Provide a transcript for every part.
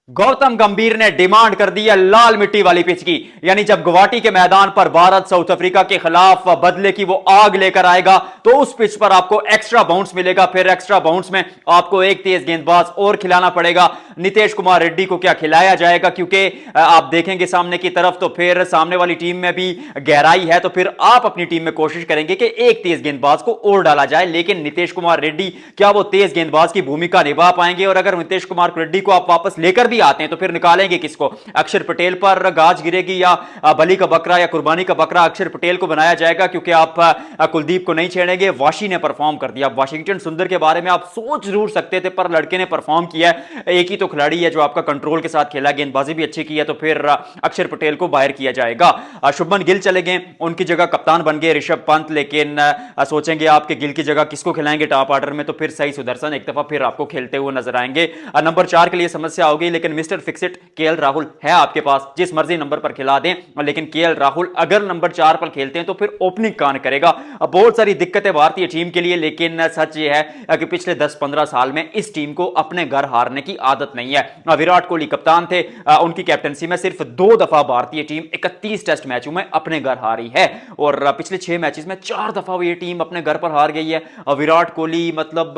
गौतम गंभीर ने डिमांड कर दी है लाल मिट्टी वाली पिच की। यानी जब गुवाहाटी के मैदान पर भारत साउथ अफ्रीका के खिलाफ बदले की वो आग लेकर आएगा तो उस पिच पर आपको एक्स्ट्रा बाउंस मिलेगा। फिर एक्स्ट्रा बाउंस में आपको एक तेज गेंदबाज और खिलाना पड़ेगा। नीतीश कुमार रेड्डी को क्या खिलाया जाएगा, क्योंकि आप देखेंगे सामने की तरफ तो फिर सामने वाली टीम में भी गहराई है, तो फिर आप अपनी टीम में कोशिश करेंगे कि एक तेज गेंदबाज को और डाला जाए। लेकिन नीतीश कुमार रेड्डी क्या वो तेज गेंदबाज की भूमिका निभा पाएंगे? और अगर नीतीश कुमार रेड्डी को आप वापस लेकर भी आते हैं तो फिर निकालेंगे किसको? अक्षर पटेल पर गाज गिरेगी या बली का बकरा या कुर्बानी का बकरा अक्षर पटेल को बनाया जाएगा? क्योंकि आप कुलदीप को नहीं छेड़ेंगे। वाशी ने परफॉर्म कर दिया। वाशिंगटन सुंदर के बारे में आप सोच जरूर सकते थे, पर लड़के ने परफॉर्म किया है। एक ही तो खिलाड़ी है जो आपका कंट्रोल के साथ खेला, गेंदबाजी भी अच्छी की है, तो फिर अक्षर पटेल को बाहर किया जाएगा। शुभमन गिल चले गए, उनकी जगह कप्तान बन गए ऋषभ पंत। लेकिन सोचेंगे आपके गिल की जगह किसको खिलाएंगे टॉप ऑर्डर में? तो फिर सही सुदर्शन एक दफा फिर आपको खेलते हुए नजर आएंगे। नंबर 4 के लिए समस्या होगी, लेकिन मिस्टर फिक्सिट केएल राहुल है आपके पास, जिस मर्जी नंबर पर खिला दें। लेकिन केएल राहुल अगर नंबर 4 पर खेलते हैं तो फिर ओपनिंग कौन करेगा? बहुत सारी दिक्कतें भारतीय टीम के लिए। लेकिन सच यह है कि पिछले 10-15 साल में इस टीम को अपने घर हारने की आदत नहीं है। विराट कोहली कप्तान थे, उनकी कैप्टनसी में सिर्फ 2 दफा भारतीय टीम 31 टेस्ट मैचों में अपने घर हारी है, और पिछले 6 मैचेस में 4 दफा ये टीम अपने घर पर हार गई है। विराट कोहली मतलब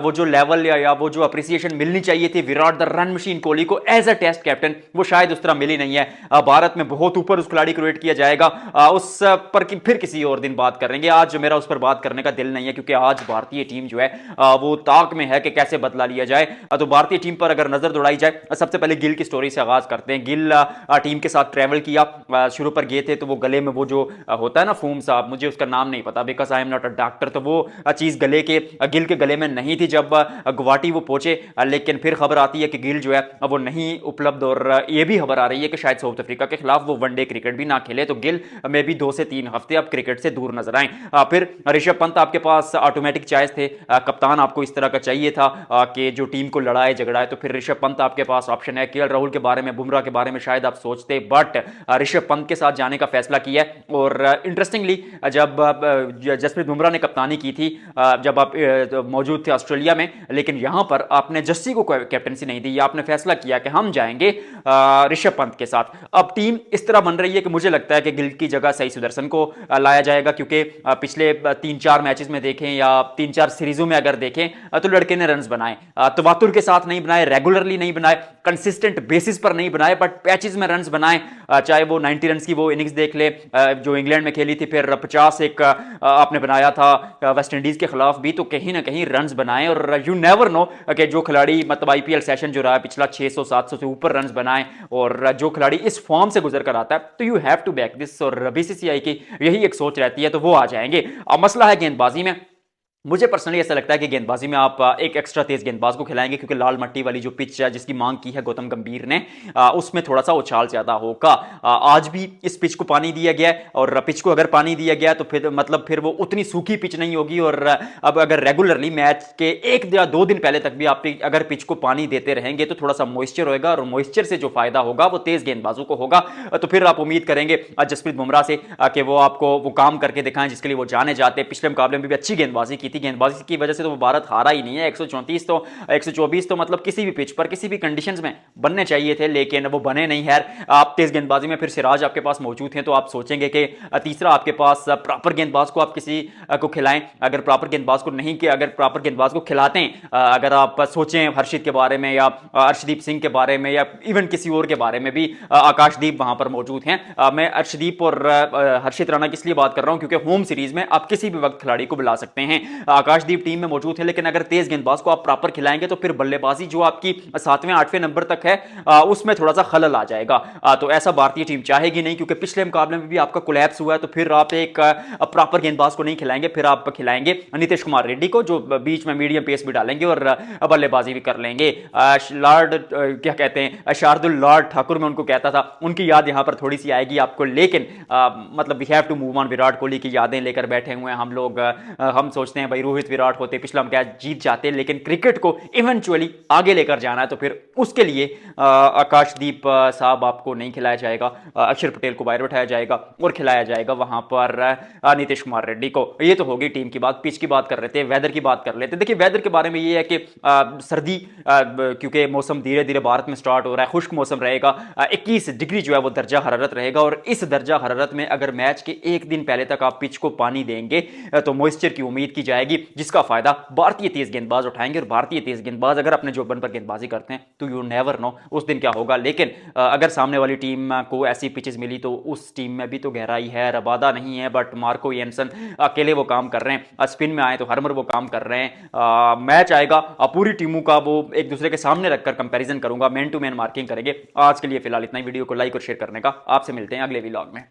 वो जो लेवल या वो जो अप्रिसिएशन मिलनी चाहिए थी Virat the run machine Kohli को एज अ टेस्ट कैप्टन, वो शायद उस तरह मिली नहीं है। भारत में बहुत ऊपर उस खिलाड़ी को रेट किया जाएगा, उस पर फिर किसी और दिन बात करेंगे। आज मेरा उस पर बात करने का दिल नहीं है, क्योंकि आज भारतीय टीम जो है वो ताक में है कि कैसे बदला लिया जाए। तो भारतीय टीम पर अगर नजर दौड़ाई जाए, सबसे पहले गिल की स्टोरी से आगाज करते हैं। गिल टीम के साथ ट्रेवल किया, शुरू पर गए थे तो वो गले में वो जो होता है ना फोम साहब, मुझे उसका नाम नहीं पता because I am not a doctor, तो वो चीज गले के गिल के गले में नहीं थी जब गुवाहाटी वो पहुंचे। लेकिन फिर खबर आती है कि गिल जो है वो नहीं उपलब्ध, और ये भी खबर आ रही है कि शायद साउथ अफ्रीका के खिलाफ वो वनडे क्रिकेट भी ना खेले। तो गिल में भी 2 से 3 हफ्ते अब क्रिकेट से दूर नजर आए। फिर ऋषभ पंत आपके पास ऑटोमेटिक चॉइस थे, कप्तान आपको इस तरह का चाहिए था कि जो टीम को लड़ाए झगड़ाए, तो फिर ऋषभ पंत आपके पास ऑप्शन है। केएल राहुल के बारे में, बुमराह के बारे में शायद आप सोचते, बट ऋषभ पंत के साथ जाने का फैसला किया। और इंटरेस्टिंगली जब जसप्रीत बुमराह ने कप्तानी की थी, जब आप मौजूद थे ऑस्ट्रेलिया में, लेकिन यहां पर आपने जस्सी को कैप्टनसी नहीं दी, आपने फैसला किया कि हम जाएंगे ऋषभ पंत के साथ। अब टीम इस तरह बन रही है कि मुझे लगता है कि गिल की जगह सही सुदर्शन को लाया जाएगा, क्योंकि पिछले 3-4 मैचेस में देखें या 3-4 सीरीजों में अगर देखें तो लड़के ने रन्स बनाए, तवातुर के साथ नहीं बनाए, रेगुलरली नहीं बनाए, कंसिस्टेंट बेसिस पर नहीं बनाए, बट पैचेस में रन्स बनाए। चाहे वो 90 रन की वो इनिंग्स देख ले जो इंग्लैंड में खेली थी, फिर 50 एक आपने बनाया था वेस्ट इंडीज के खिलाफ भी, तो कहीं ना कहीं रन्स बनाए। और यू नेवर नो कि जो खिलाड़ी मतलब आईपीएल सेशन जो रहा है पिछला 600-700 से ऊपर रन्स बनाए, और जो खिलाड़ी इस फॉर्म से गुजर कर आता है, तो you have to back this. और बीसीसीआई की यही एक सोच रहती है, तो वो आ जाएंगे। अब मसला है गेंदबाजी में। मुझे पर्सनली ऐसा लगता है कि गेंदबाजी में आप एक एक्स्ट्रा तेज गेंदबाज को खिलाएंगे, क्योंकि लाल मट्टी वाली जो पिच है जिसकी मांग की है गौतम गंभीर ने, उसमें थोड़ा सा उछाल ज्यादा होगा। आज भी इस पिच को पानी दिया गया है, और पिच को अगर पानी दिया गया तो फिर मतलब फिर वो उतनी सूखी पिच नहीं होगी। और अब अगर रेगुलरली मैच के 1 या 2 दिन पहले तक भी आप अगर पिच को पानी देते रहेंगे तो थोड़ा सा मॉइस्चर होगा, और मॉइस्चर से जो फायदा होगा वो तेज गेंदबाजों को होगा। तो फिर आप उम्मीद करेंगे जसप्रीत बुमराह से कि वो आपको वो काम करके दिखाएं जिसके लिए वो जाने जाते हैं। पिछले मुकाबले में भी अच्छी गेंदबाजी की थी, गेंदबाजी की वजह से तो वो भारत हारा ही नहीं है। 134 तो 124 तो मतलब किसी भी पिच पर किसी भी कंडीशंस में बनने चाहिए थे, लेकिन वो बने नहीं। खैर, आप तेज गेंदबाजी में फिर सिराज आपके पास मौजूद हैं, तो आप सोचेंगे कि तीसरा आपके पास प्रॉपर गेंदबाज को आप किसी को खिलाएं। अगर प्रॉपर गेंदबाज को नहीं किया, अगर प्रॉपर गेंदबाज को खिलाते हैं, अगर आप सोचें हर्षित के बारे में या अर्शदीप सिंह के बारे में या इवन किसी और के बारे में भी, आकाशदीप वहां पर मौजूद हैं। मैं अर्शदीप और हर्षित राणा किस लिए बात कर रहा हूं, क्योंकि होम सीरीज में आप किसी भी वक्त खिलाड़ी को बुला सकते हैं। आकाशदीप टीम में मौजूद है, लेकिन अगर तेज गेंदबाज को आप प्रॉपर खिलाएंगे तो फिर बल्लेबाजी जो आपकी 7वें-8वें नंबर तक है उसमें थोड़ा सा खलल आ जाएगा। तो ऐसा भारतीय टीम चाहेगी नहीं, क्योंकि पिछले मुकाबले में भी आपका कोलैप्स हुआ है। तो फिर आप एक प्रॉपर गेंदबाज को नहीं खिलाएंगे, फिर आप खिलाएंगे नीतीश कुमार रेड्डी को, जो बीच में मीडियम पेस भी डालेंगे और बल्लेबाजी भी कर लेंगे। लॉर्ड क्या कहते हैं, शार्दुल लॉर्ड ठाकुर, मैं उनको कहता था, उनकी याद यहां पर थोड़ी सी आएगी आपको। लेकिन मतलब we have to move on. Virat Kohli की यादें लेकर बैठे हुए हैं हम लोग। हम सोचते हैं हैं भाई रोहित विराट होते, पिछला मैच जीत जाते, लेकिन क्रिकेट को इवेंचुअली आगे लेकर जाना है तो फिर उसके लिए आकाशदीप साहब आपको नहीं खिलाया जाएगा, अक्षर पटेल को बाहर बैठाया जाएगा और खिलाया जाएगा वहां पर नीतीश कुमार रेड्डी को। ये तो होगी टीम की बात। पिच की बात कर रहे थे, वेदर की बात कर लेते। देखिए वेदर के बारे में ये है कि सर्दी क्योंकि मौसम धीरे धीरे भारत में स्टार्ट हो रहा है, खुश्क मौसम रहेगा, 21 डिग्री जो है वो दर्जा हरारत रहेगा, और इस दर्जा हरारत में अगर मैच के एक दिन पहले तक आप पिच को पानी देंगे तो मॉइस्चर की उम्मीद की जाएगी, जिसका फायदा भारतीय तेज गेंदबाज उठाएंगे। और भारतीय तेज गेंदबाज अगर अपने जोबन पर गेंदबाजी करते हैं तो यू नेवर नो उस दिन क्या होगा। लेकिन अगर सामने वाली टीम को ऐसी पिचेस मिली तो उस टीम में भी तो गहराई है, रबादा नहीं है, बट मार्को येंसन अकेले वो काम कर रहे हैं, स्पिन में आए तो हरमर वो काम कर रहे हैं। मैच आएगा, पूरी टीमों का वो एक दूसरे के सामने रखकर कंपैरिजन करूंगा, मैन टू मैन मार्किंग करेंगे। आज के लिए फिलहाल इतना ही। वीडियो को लाइक और शेयर करने का। आपसे मिलते हैं अगले व्लॉग में।